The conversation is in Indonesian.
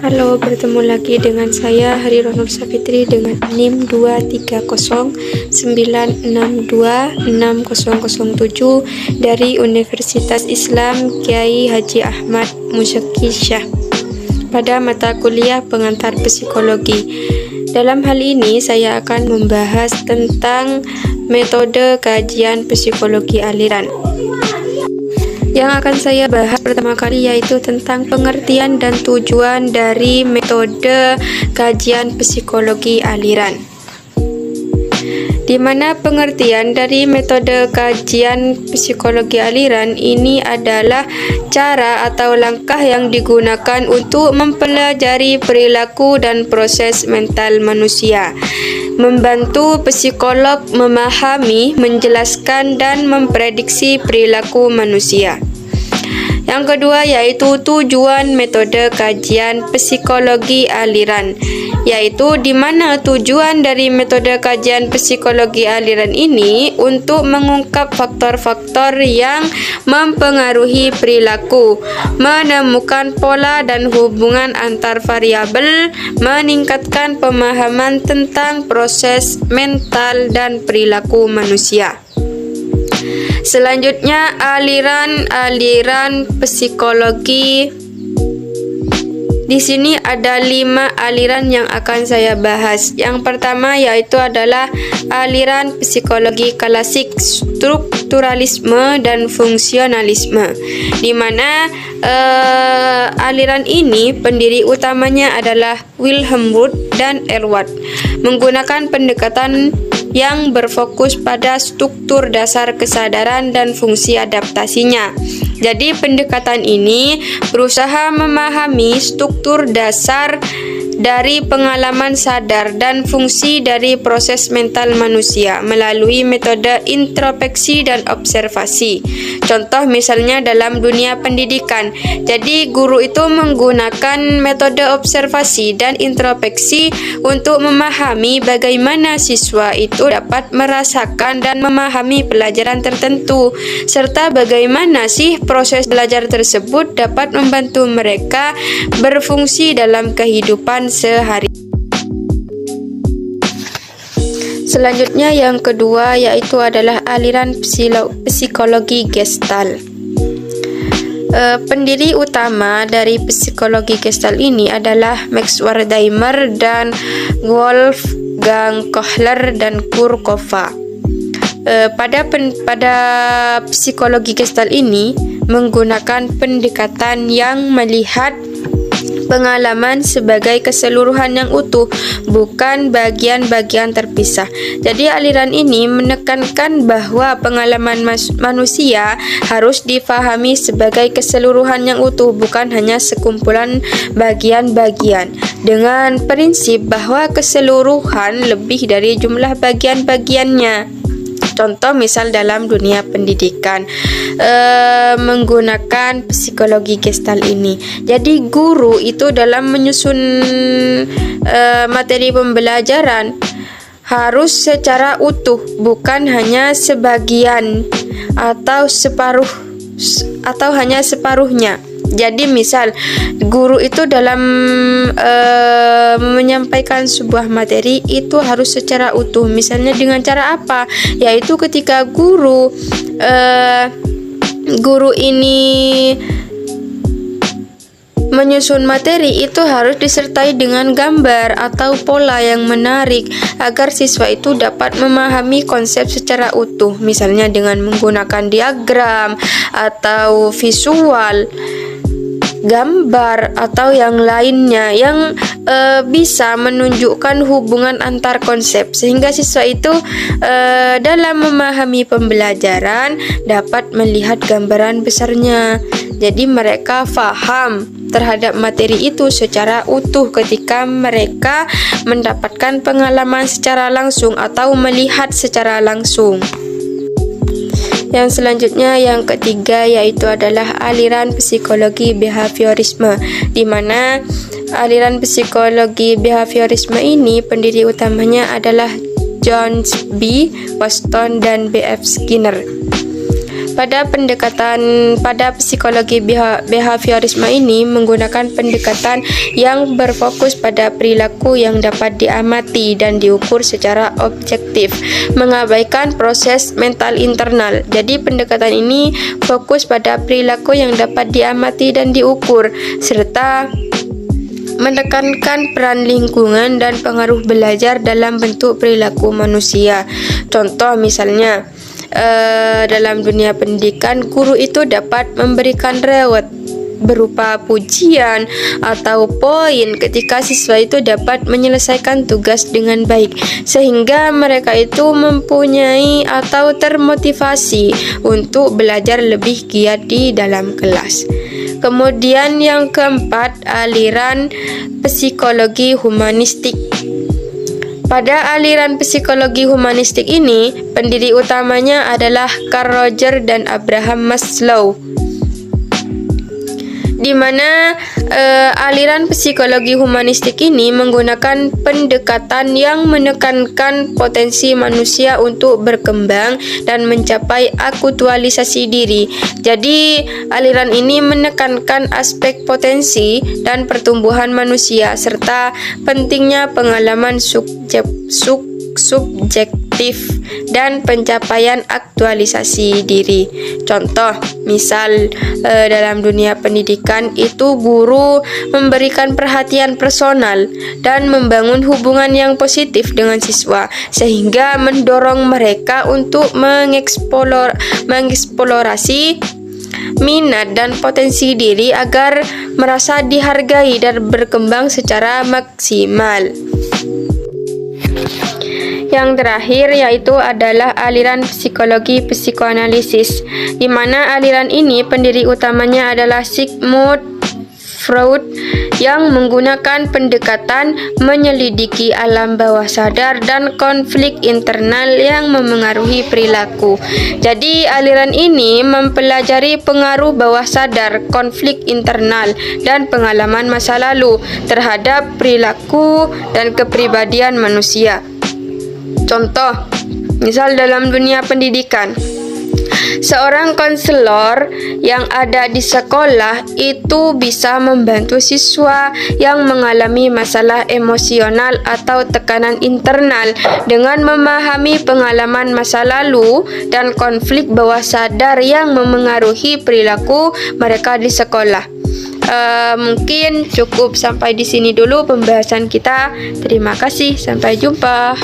Halo, bertemu lagi dengan saya Hari Ronur Safitri dengan NIM 23096260007 dari Universitas Islam Kiai Haji Ahmad Musyaki Syah pada mata kuliah pengantar psikologi. Dalam hal ini saya akan membahas tentang metode kajian psikologi aliran. Yang akan saya bahas pertama kali yaitu tentang pengertian dan tujuan dari metode kajian psikologi aliran. Di mana pengertian dari metode kajian psikologi aliran ini adalah cara atau langkah yang digunakan untuk mempelajari perilaku dan proses mental manusia, membantu psikolog memahami, menjelaskan, dan memprediksi perilaku manusia. Yang kedua yaitu tujuan metode kajian psikologi aliran, yaitu di mana tujuan dari metode kajian psikologi aliran ini untuk mengungkap faktor-faktor yang mempengaruhi perilaku, menemukan pola dan hubungan antar variabel, meningkatkan pemahaman tentang proses mental dan perilaku manusia. Selanjutnya, aliran psikologi. Di sini ada 5 aliran yang akan saya bahas. Yang pertama yaitu adalah aliran psikologi klasik, strukturalisme dan fungsionalisme, di mana aliran ini pendiri utamanya adalah Wilhelm Wundt dan Erward, menggunakan pendekatan yang berfokus pada struktur dasar kesadaran dan fungsi adaptasinya. Jadi pendekatan ini berusaha memahami struktur dasar dari pengalaman sadar dan fungsi dari proses mental manusia melalui metode introspeksi dan observasi. Contoh misalnya dalam dunia pendidikan. Jadi guru itu menggunakan metode observasi dan introspeksi untuk memahami bagaimana siswa itu dapat merasakan dan memahami pelajaran tertentu, serta bagaimana sih proses belajar tersebut dapat membantu mereka berfungsi dalam kehidupan sehari. Selanjutnya yang kedua yaitu adalah aliran psikologi Gestalt. Pendiri utama dari psikologi Gestalt ini adalah Max Wertheimer dan Wolfgang Kohler dan Kurt Kofa. Pada psikologi Gestalt ini menggunakan pendekatan yang melihat pengalaman sebagai keseluruhan yang utuh, bukan bagian-bagian terpisah. Jadi aliran ini menekankan bahwa pengalaman manusia harus difahami sebagai keseluruhan yang utuh, bukan hanya sekumpulan bagian-bagian, dengan prinsip bahwa keseluruhan lebih dari jumlah bagian-bagiannya. Contoh misal dalam dunia pendidikan menggunakan psikologi Gestalt ini. Jadi guru itu dalam menyusun materi pembelajaran harus secara utuh, bukan hanya sebagian atau hanya separuhnya. Jadi misal guru itu dalam menyampaikan sebuah materi itu harus secara utuh. Misalnya dengan cara apa? Yaitu ketika guru ini menyusun materi itu harus disertai dengan gambar atau pola yang menarik agar siswa itu dapat memahami konsep secara utuh, misalnya dengan menggunakan diagram atau visual, gambar atau yang lainnya yang bisa menunjukkan hubungan antar konsep, sehingga siswa itu dalam memahami pembelajaran dapat melihat gambaran besarnya. Jadi mereka paham terhadap materi itu secara utuh ketika mereka mendapatkan pengalaman secara langsung atau melihat secara langsung. Yang selanjutnya yang ketiga yaitu adalah aliran psikologi behaviorisme, di mana aliran psikologi behaviorisme ini pendiri utamanya adalah John B. Watson dan B.F. Skinner. Pada psikologi behaviorisme ini menggunakan pendekatan yang berfokus pada perilaku yang dapat diamati dan diukur secara objektif, mengabaikan proses mental internal. Jadi pendekatan ini fokus pada perilaku yang dapat diamati dan diukur, serta menekankan peran lingkungan dan pengaruh belajar dalam bentuk perilaku manusia. Contoh misalnya, dalam dunia pendidikan, guru itu dapat memberikan reward berupa pujian atau poin ketika siswa itu dapat menyelesaikan tugas dengan baik, sehingga mereka itu mempunyai atau termotivasi untuk belajar lebih giat di dalam kelas. Kemudian yang keempat, aliran psikologi humanistik. Pada aliran psikologi humanistik ini, pendiri utamanya adalah Carl Rogers dan Abraham Maslow, di mana aliran psikologi humanistik ini menggunakan pendekatan yang menekankan potensi manusia untuk berkembang dan mencapai akutualisasi diri. Jadi, aliran ini menekankan aspek potensi dan pertumbuhan manusia serta pentingnya pengalaman subjektif dan pencapaian aktualisasi diri. Contoh, misal dalam dunia pendidikan itu guru memberikan perhatian personal dan membangun hubungan yang positif dengan siswa, sehingga mendorong mereka untuk mengeksplorasi minat dan potensi diri agar merasa dihargai dan berkembang secara maksimal. Yang terakhir yaitu adalah aliran psikologi psikoanalisis, di mana aliran ini pendiri utamanya adalah Sigmund Freud yang menggunakan pendekatan menyelidiki alam bawah sadar dan konflik internal yang memengaruhi perilaku. Jadi aliran ini mempelajari pengaruh bawah sadar, konflik internal, dan pengalaman masa lalu terhadap perilaku dan kepribadian manusia. Contoh, misal dalam dunia pendidikan, seorang konselor yang ada di sekolah itu bisa membantu siswa yang mengalami masalah emosional atau tekanan internal dengan memahami pengalaman masa lalu dan konflik bawah sadar yang memengaruhi perilaku mereka di sekolah. Mungkin cukup sampai di sini dulu pembahasan kita. Terima kasih, sampai jumpa.